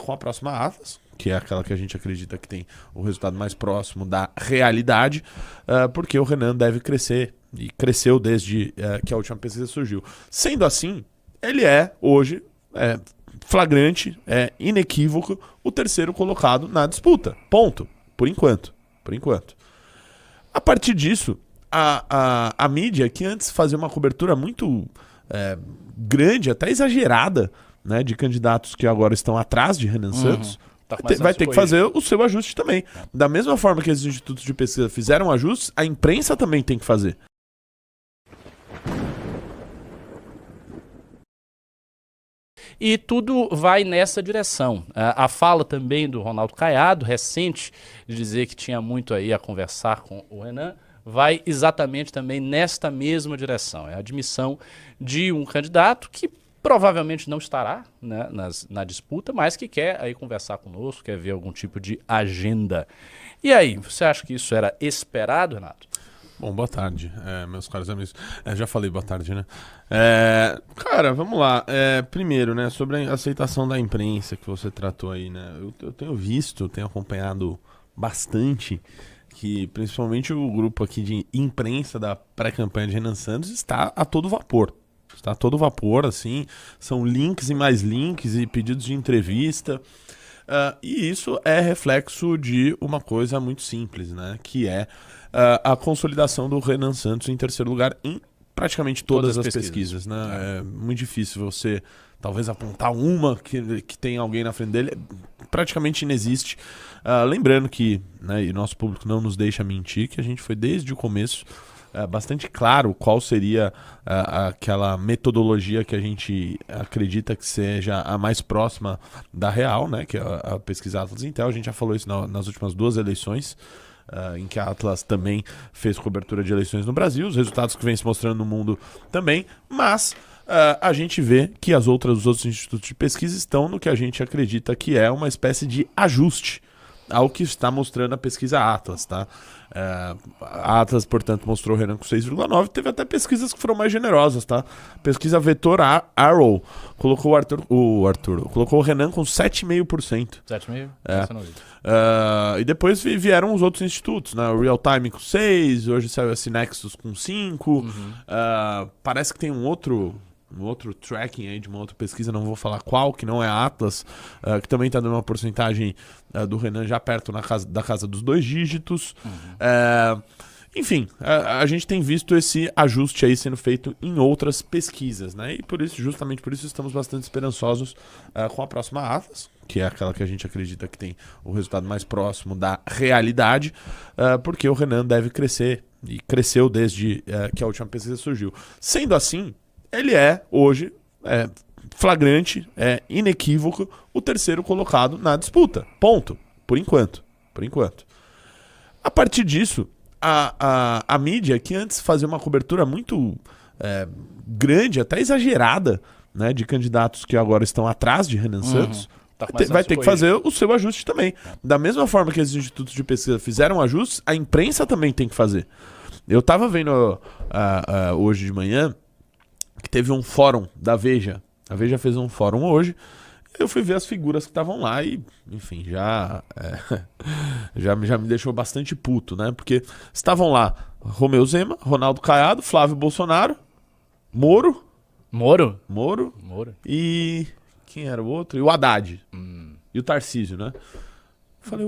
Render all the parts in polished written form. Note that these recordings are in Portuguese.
com a próxima Atlas, que é aquela que a gente acredita que tem o resultado mais próximo da realidade, porque o Renan deve crescer, e cresceu desde que a última pesquisa surgiu. Sendo assim, ele é, hoje, flagrante, inequívoco, o terceiro colocado na disputa. Ponto. Por enquanto. Por enquanto. A partir disso, a mídia, que antes fazia uma cobertura muito grande, até exagerada, né, de candidatos que agora estão atrás de Renan Santos, vai ter que fazer o seu ajuste também. Da mesma forma que esses institutos de pesquisa fizeram ajustes, a imprensa também tem que fazer. E tudo vai nessa direção. A fala também do Ronaldo Caiado, recente, de dizer que tinha muito aí a conversar com o Renan, vai exatamente também nesta mesma direção. É a admissão de um candidato que provavelmente não estará, né, na disputa, mas que quer aí conversar conosco, quer ver algum tipo de agenda. E aí, você acha que isso era esperado, Renato? Bom, boa tarde, meus caros amigos. Já falei boa tarde, né? Cara, vamos lá. Primeiro, né, sobre a aceitação da imprensa que você tratou aí, né? Eu tenho visto, tenho acompanhado bastante que principalmente o grupo aqui de imprensa da pré-campanha de Renan Santos está a todo vapor. Está a todo vapor, assim. São links e mais links e pedidos de entrevista. E isso é reflexo de uma coisa muito simples, né? Que é a consolidação do Renan Santos em terceiro lugar em praticamente todas as pesquisas, né? É muito difícil você, talvez, apontar uma que tem alguém na frente dele. Praticamente inexiste. Lembrando que, né, e nosso público não nos deixa mentir, que a gente foi desde o começo bastante claro qual seria aquela metodologia que a gente acredita que seja a mais próxima da real, né, que é a pesquisa Atlas Intel. A gente já falou isso nas últimas duas eleições, em que a Atlas também fez cobertura de eleições no Brasil, os resultados que vem se mostrando no mundo também, mas a gente vê que os outros institutos de pesquisa estão no que a gente acredita que é uma espécie de ajuste ao que está mostrando a pesquisa Atlas, tá? A Atlas, portanto, mostrou o Renan com 6,9. Teve até pesquisas que foram mais generosas, tá? Pesquisa Vetor Arrow colocou colocou o Renan com 7,5%. 7,5%? E depois vieram os outros institutos, né? O Real Time com 6, hoje saiu a Synexus com 5. Parece que tem um outro tracking aí de uma outra pesquisa, não vou falar qual, que não é a Atlas, que também está dando uma porcentagem do Renan já perto da casa dos 2 dígitos. Enfim, a gente tem visto esse ajuste aí sendo feito em outras pesquisas, né? E por isso, justamente por isso, estamos bastante esperançosos com a próxima Atlas, que é aquela que a gente acredita que tem o resultado mais próximo da realidade, porque o Renan deve crescer, e cresceu desde que a última pesquisa surgiu. Sendo assim, ele é, hoje, flagrante, inequívoco, o terceiro colocado na disputa. Ponto. Por enquanto. Por enquanto. A partir disso, a mídia, que antes fazia uma cobertura muito grande, até exagerada, né, de candidatos que agora estão atrás de Renan Santos, vai ter que fazer o seu ajuste também. Da mesma forma que esses institutos de pesquisa fizeram ajustes, a imprensa também tem que fazer. Eu estava vendo hoje de manhã que teve um fórum da Veja. A Veja fez um fórum hoje. Eu fui ver as figuras que estavam lá e, enfim, já me deixou bastante puto, né? Porque estavam lá Romeu Zema, Ronaldo Caiado, Flávio Bolsonaro, Moro. E quem era o outro? E o Haddad. E o Tarcísio, né? Falei,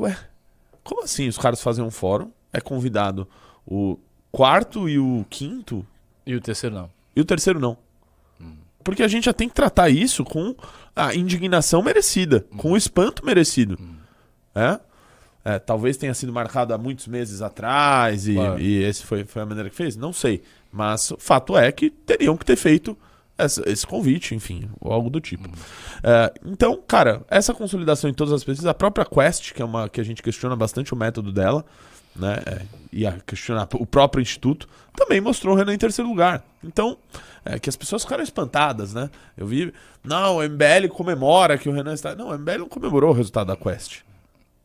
como assim os caras fazem um fórum? É convidado o quarto e o quinto? E o terceiro não. E o terceiro não. Porque a gente já tem que tratar isso com a indignação merecida, com o espanto merecido. Talvez tenha sido marcado há muitos meses atrás e esse foi a maneira que fez? Não sei. Mas o fato é que teriam que ter feito esse convite, enfim, ou algo do tipo. Então, cara, essa consolidação em todas as pesquisas, a própria Quest, que a gente questiona bastante o método dela, né, e a questionar o próprio instituto, também mostrou o Renan em terceiro lugar. Então, que as pessoas ficaram espantadas, né? Eu vi, não, o MBL comemora que o Renan está... Não, o MBL não comemorou o resultado da Quest.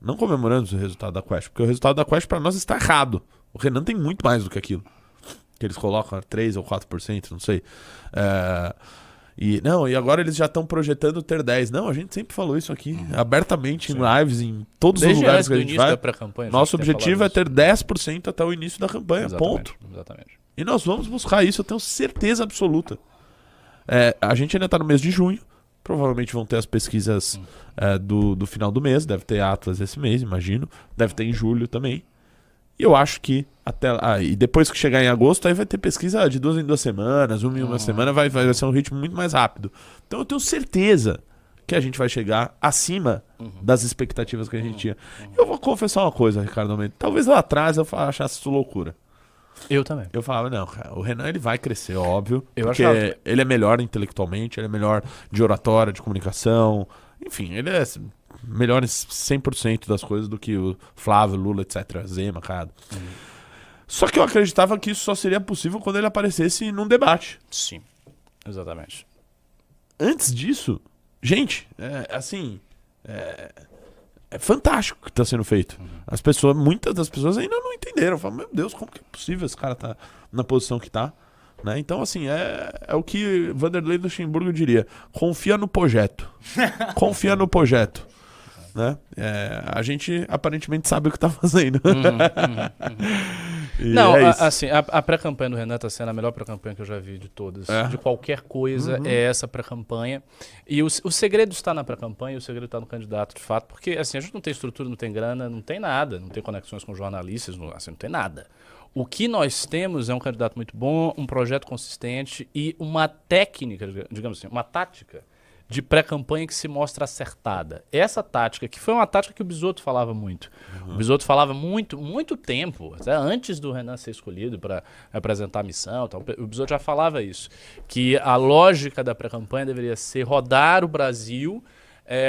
Não comemoramos o resultado da Quest, porque o resultado da Quest para nós está errado. O Renan tem muito mais do que aquilo. Que eles colocam 3 ou 4%, não sei. E agora eles já estão projetando ter 10. Não, a gente sempre falou isso aqui, abertamente, em lives, em todos os lugares que a gente vai. Nosso objetivo é ter 10% até o início da campanha, ponto. Exatamente. E nós vamos buscar isso, eu tenho certeza absoluta. A gente ainda está no mês de junho, provavelmente vão ter as pesquisas do final do mês, deve ter Atlas esse mês, imagino, deve ter em julho também. E eu acho que e depois que chegar em agosto, aí vai ter pesquisa de 2 em 2 semanas, uma em uma semana, vai ser um ritmo muito mais rápido. Então eu tenho certeza que a gente vai chegar acima das expectativas que a gente tinha. Eu vou confessar uma coisa, Ricardo Almeida. Talvez lá atrás eu achasse isso loucura. Eu também. Eu falava, não, cara, o Renan ele vai crescer, óbvio. Porque ele é melhor intelectualmente, ele é melhor de oratória, de comunicação. Enfim, ele é melhor em 100% das coisas do que o Flávio, Lula, etc. Zema, cara. Só que eu acreditava que isso só seria possível quando ele aparecesse num debate. Sim, exatamente. Antes disso, gente, é fantástico o que está sendo feito. Muitas das pessoas ainda não entenderam. Falam, meu Deus, como que é possível esse cara tá na posição que tá? Né? Então, assim, é o que Vanderlei Luxemburgo diria. Confia no projeto. Confia no projeto. Né? A gente aparentemente sabe o que tá fazendo. Não, assim, a pré-campanha do Renan está sendo a melhor pré-campanha que eu já vi de todas. De qualquer coisa, é essa pré-campanha. E o segredo está na pré-campanha, o segredo está no candidato, de fato. Porque assim, a gente não tem estrutura, não tem grana, não tem nada, não tem conexões com jornalistas, não tem nada. O que nós temos é um candidato muito bom, um projeto consistente e uma técnica, digamos assim, uma tática de pré-campanha que se mostra acertada. Essa tática, que foi uma tática que o Bisotto falava muito. O Bisotto falava muito tempo, até antes do Renan ser escolhido para apresentar a missão, tal, o Bisotto já falava isso, que a lógica da pré-campanha deveria ser rodar o Brasil,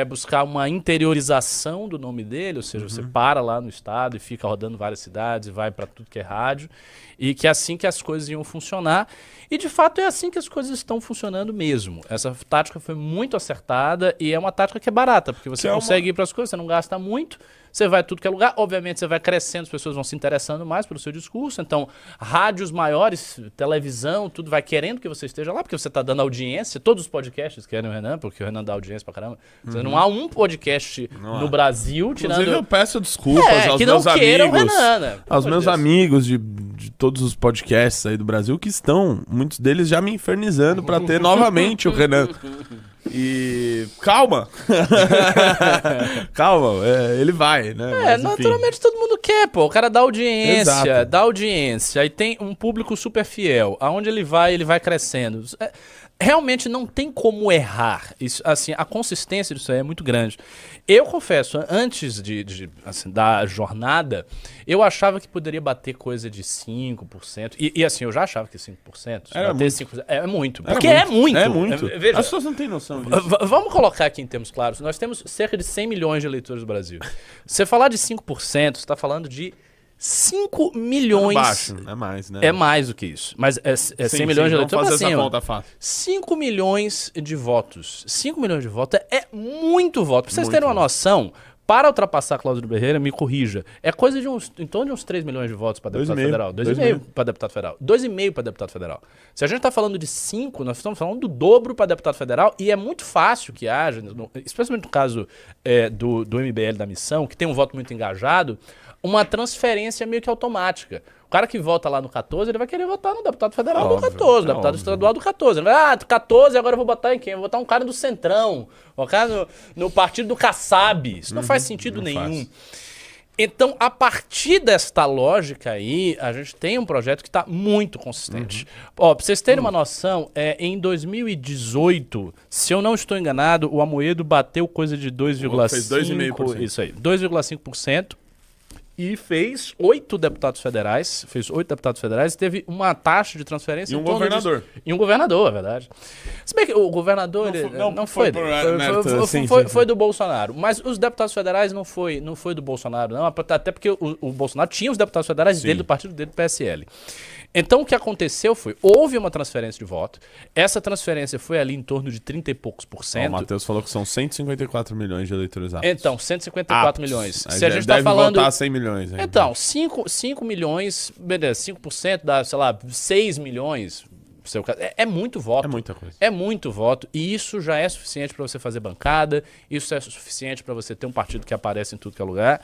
buscar uma interiorização do nome dele, ou seja, você para lá no estado e fica rodando várias cidades e vai para tudo que é rádio, e que é assim que as coisas iam funcionar. E de fato é assim que as coisas estão funcionando mesmo. Essa tática foi muito acertada e é uma tática que é barata, porque você consegue ir para as coisas, você não gasta muito, você vai a tudo que é lugar, obviamente você vai crescendo, as pessoas vão se interessando mais pelo seu discurso, então rádios maiores, televisão, tudo vai querendo que você esteja lá, porque você está dando audiência, todos os podcasts querem o Renan, porque o Renan dá audiência pra caramba. Não há um podcast no Brasil, tirando... Inclusive eu peço desculpas aos meus amigos, Renan, né? aos meus amigos de todos os podcasts aí do Brasil que estão, muitos deles já me infernizando pra ter novamente o Renan. E calma. Calma, ele vai, né? Mas, naturalmente todo mundo quer, pô. O cara dá audiência, Exato. Aí tem um público super fiel. Aonde ele vai crescendo. Realmente não tem como errar. Isso, assim, a consistência disso aí é muito grande. Eu confesso, antes da jornada, eu achava que poderia bater coisa de 5%. E assim, eu já achava que 5%. Era bater muito. 5%. É muito. Porque é muito. É muito. Veja, as pessoas não têm noção disso. Vamos colocar aqui em termos claros. Nós temos cerca de 100 milhões de eleitores no Brasil. Você falar de 5%, você está falando de 5 milhões. Baixo, é mais, né? É mais do que isso. Mas é 100 milhões de eleitores. Vamos fazer assim, essa conta fácil. 5 milhões de votos. 5 milhões de votos é muito voto. Pra vocês Muito terem uma voto. noção, para ultrapassar a Cláudio Berreira, me corrija, é coisa de em torno de uns 3 milhões de votos para deputado 2,5. federal. 2,5 para deputado federal. 2,5 para deputado federal. Se a gente está falando de 5, nós estamos falando do dobro para deputado federal e é muito fácil que haja, especialmente no caso do MBL da missão, que tem um voto muito engajado, uma transferência meio que automática. O cara que vota lá no 14, ele vai querer votar no deputado federal do 14, no deputado estadual do 14. Ele vai, 14, agora eu vou botar em quem? Eu vou botar um cara do Centrão, um cara no partido do Kassab. Isso não faz sentido nenhum. Então, a partir desta lógica aí, a gente tem um projeto que está muito consistente. Ó, pra vocês terem uma noção, em 2018, se eu não estou enganado, o Amoedo bateu coisa de 2,5%. Fez 2,5%. Isso aí, 2,5%. E fez 8 deputados federais. Teve uma taxa de transferência. E um governador. E um governador, é verdade. Se bem que o governador não foi foi do Bolsonaro. Mas os deputados federais não foi do Bolsonaro, não. Até porque o Bolsonaro tinha os deputados federais dele, do partido dele, do PSL. Então o que aconteceu foi, houve uma transferência de voto. Essa transferência foi ali em torno de 30 e poucos por cento. O Matheus falou que são 154 milhões de eleitores aptos. Então, 154 milhões. Aí se a gente está deve falando votar 100 milhões. Então, 5 milhões, beleza, 5% dá, sei lá, 6 milhões, ser o caso. É muito voto. É muita coisa. É muito voto. E isso já é suficiente para você fazer bancada. Isso é suficiente para você ter um partido que aparece em tudo que é lugar.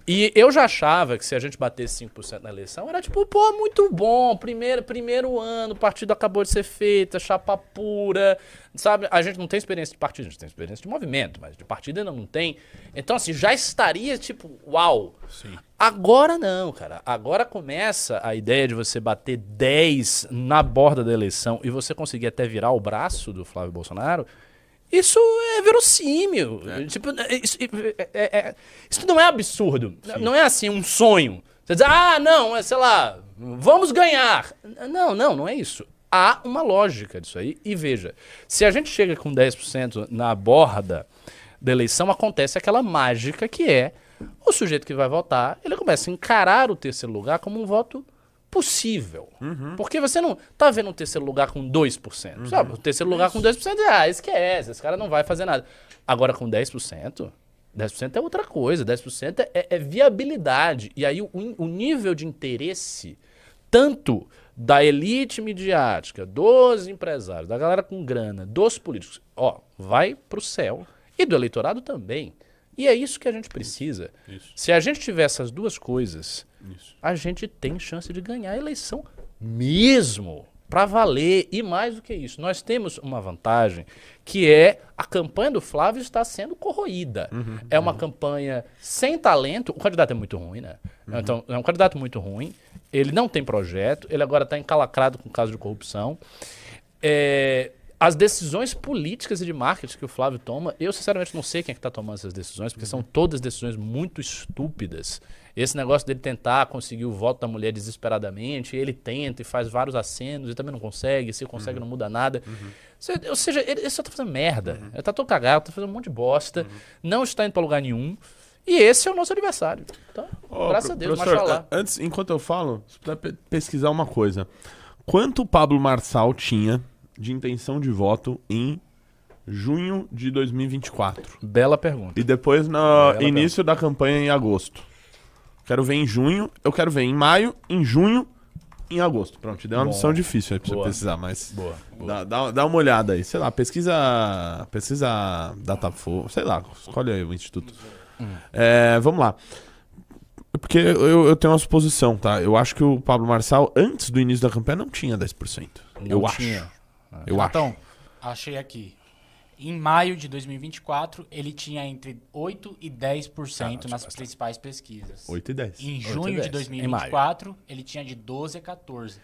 E eu já achava que se a gente batesse 5% na eleição, era tipo, pô, muito bom. Primeiro ano, o partido acabou de ser feito, chapa pura, sabe? A gente não tem experiência de partido, a gente tem experiência de movimento, mas de partido ainda não tem. Então, assim, já estaria tipo, uau. Sim. Agora não, cara. Agora começa a ideia de você bater 10 na borda da eleição e você conseguir até virar o braço do Flávio Bolsonaro. Isso é verossímil. Tipo, isso não é absurdo. Sim. Não é assim um sonho. Você diz, não, sei lá, vamos ganhar. Não é isso. Há uma lógica disso aí. E veja, se a gente chega com 10% na borda da eleição, acontece aquela mágica que é o sujeito que vai votar, ele começa a encarar o terceiro lugar como um voto possível. Porque você não tá vendo um terceiro lugar com 2%. Sabe? O terceiro lugar com 2%, esquece, esse cara não vai fazer nada. Agora com 10% é outra coisa. 10% é viabilidade. E aí o nível de interesse, tanto da elite midiática, dos empresários, da galera com grana, dos políticos, vai pro céu. E do eleitorado também. E é isso que a gente precisa. Isso. Se a gente tiver essas duas coisas, a gente tem chance de ganhar a eleição mesmo, para valer. E mais do que isso, nós temos uma vantagem, que é a campanha do Flávio está sendo corroída. É uma campanha sem talento. O candidato é muito ruim, né? Então, é um candidato muito ruim. Ele não tem projeto. Ele agora está encalacrado com caso de corrupção. As decisões políticas e de marketing que o Flávio toma, eu sinceramente não sei quem é que está tomando essas decisões, porque são todas decisões muito estúpidas. Esse negócio dele tentar conseguir o voto da mulher desesperadamente, ele tenta e faz vários acenos e também não consegue, se consegue não muda nada. Ou seja, ele só está fazendo merda. Ele está todo cagado, está fazendo um monte de bosta, não está indo para lugar nenhum. E esse é o nosso adversário. Então, graças a Deus, professor, antes, enquanto eu falo, se puder pesquisar uma coisa. Quanto o Pablo Marçal tinha de intenção de voto em junho de 2024? Bela pergunta. E depois no início da campanha em agosto. Quero ver em junho, eu quero ver em maio, em junho, em agosto. Pronto, te dei uma missão difícil aí pra você precisar, mas dá uma olhada aí. Sei lá, pesquisa Datafolha, sei lá, escolhe aí o instituto. Vamos lá. Porque eu tenho uma suposição, tá? Eu acho que o Pablo Marçal, antes do início da campanha, não tinha 10%. Eu acho. Então, achei aqui. Em maio de 2024, ele tinha entre 8% e 10% nas principais pesquisas. 8 e 10. Em junho de 2024, ele tinha de 12% a 14%.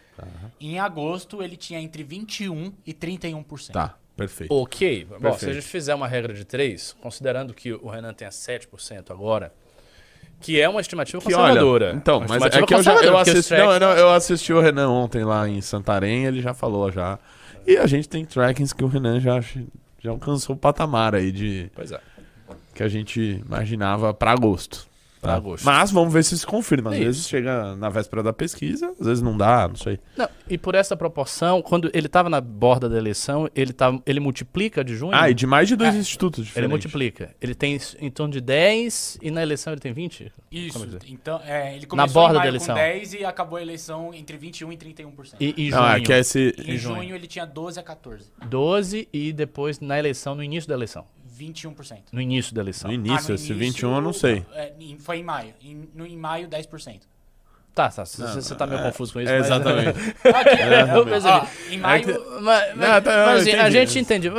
Em agosto, ele tinha entre 21% e 31%. Tá, perfeito. Ok. Bom, se a gente fizer uma regra de 3, considerando que o Renan tenha 7% agora, que é uma estimativa conservadora. Olha, então, mas é que eu assisti o Renan ontem lá em Santarém, ele já falou já. E a gente tem trackings que o Renan já alcançou o patamar aí de... Pois é. Que a gente imaginava para agosto. Para agosto. Mas vamos ver se confirma. Às vezes chega na véspera da pesquisa, às vezes não dá, não sei. Não, e por essa proporção, quando ele estava na borda da eleição, ele multiplica de junho? E de mais de 2 institutos diferentes. Ele multiplica. Ele tem em torno de 10 e na eleição ele tem 20? Isso. Então, ele começou na borda em maio da eleição. Com 10 e acabou a eleição entre 21% e 31%. E junho? Em junho ele tinha 12% a 14%. 12% e depois na eleição, no início da eleição. 21%. No início da eleição. No início, esse 21 eu não sei. Foi em maio. Em maio, 10%. Tá. Você tá meio confuso com isso. Mas... Exatamente. Eu percebi. Em maio... Mas a gente entendeu.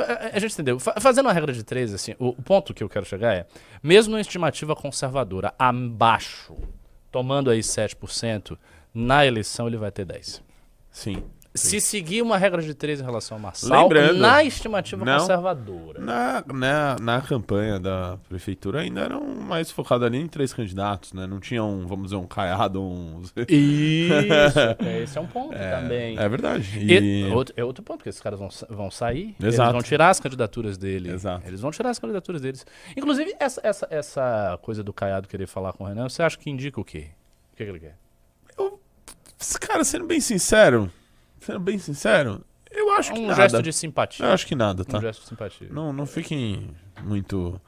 Fazendo uma regra de 3, assim, o ponto que eu quero chegar é, mesmo numa estimativa conservadora, abaixo, tomando aí 7%, na eleição ele vai ter 10%. Sim. Se seguir uma regra de 3 em relação ao Marçal, na estimativa conservadora. Na campanha da prefeitura ainda eram mais focados ali em 3 candidatos, né? Não tinha vamos dizer, um Caiado, Isso, esse é um ponto também. É verdade. É outro ponto, porque esses caras vão sair, Exato. eles vão tirar as candidaturas dele. Exato. Eles vão tirar as candidaturas deles. Inclusive, essa coisa do Caiado querer falar com o Renan, você acha que indica o quê? O que ele quer? Cara, sendo bem sincero, eu acho que nada. Um gesto de simpatia. Eu acho que nada, tá? Um gesto de simpatia. Não fiquem muito...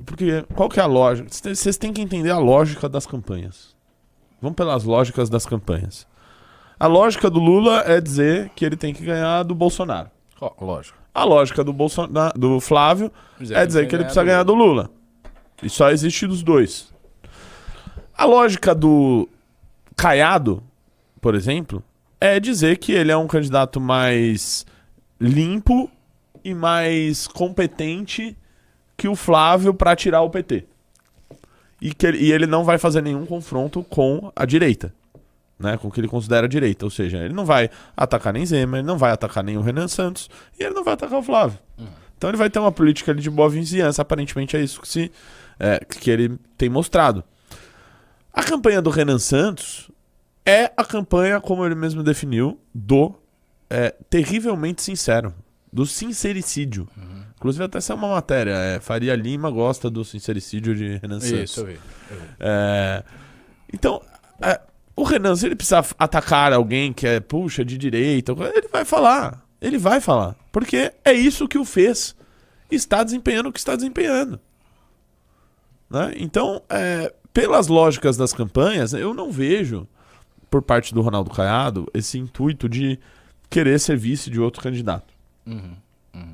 porque qual que é a lógica? Vocês têm que entender a lógica das campanhas. Vamos pelas lógicas das campanhas. A lógica do Lula é dizer que ele tem que ganhar do Bolsonaro. Lógico. A lógica do Flávio é dizer que ele precisa ganhar do Lula. E só existe dos dois. A lógica do Caiado, por exemplo, é dizer que ele é um candidato mais limpo e mais competente que o Flávio para tirar o PT. E ele não vai fazer nenhum confronto com a direita, né, com o que ele considera a direita. Ou seja, ele não vai atacar nem Zema, ele não vai atacar nem o Renan Santos e ele não vai atacar o Flávio. Então ele vai ter uma política ali de boa vizinhança. Aparentemente é isso que ele tem mostrado. A campanha do Renan Santos é a campanha, como ele mesmo definiu, do terrivelmente sincero, do sincericídio. Inclusive até saiu uma matéria, Faria Lima gosta do sincericídio de Renan Santos. Isso, eu vi. Então, o Renan, se ele precisar atacar alguém que é, de direita, ele vai falar. Ele vai falar. Porque é isso que o fez. Está desempenhando o que está desempenhando. Né? Então, pelas lógicas das campanhas, eu não vejo, por parte do Ronaldo Caiado, esse intuito de querer ser vice de outro candidato.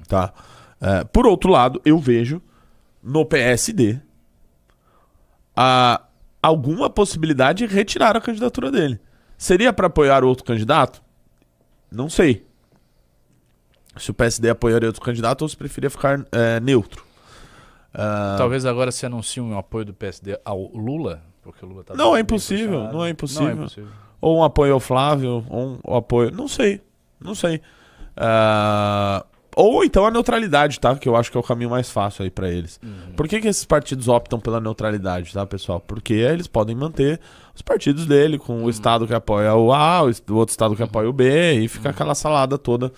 Tá? Por outro lado, eu vejo no PSD alguma possibilidade de retirar a candidatura dele. Seria para apoiar outro candidato? Não sei. Se o PSD apoiaria outro candidato ou se preferia ficar neutro. Talvez agora se anuncie um apoio do PSD ao Lula, porque o Lula tá não é impossível, não é impossível. Ou um apoio ao Flávio, ou um apoio... Não sei. Ou então a neutralidade, tá? Que eu acho que é o caminho mais fácil aí pra eles. Por que esses partidos optam pela neutralidade, tá, pessoal? Porque eles podem manter os partidos dele com o estado que apoia o A, o outro estado que apoia o B, e fica aquela salada toda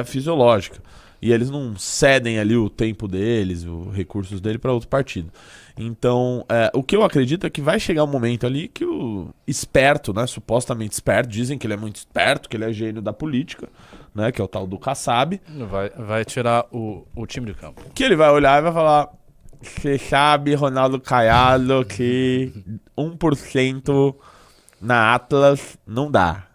fisiológica. E eles não cedem ali o tempo deles, os recursos dele para outro partido. Então, o que eu acredito é que vai chegar um momento ali que o esperto, né, supostamente esperto, dizem que ele é muito esperto, que ele é gênio da política, né, que é o tal do Kassab. Vai tirar o time de campo. Que ele vai olhar e vai falar: você sabe, Ronaldo Caiado, que 1% na Atlas não dá.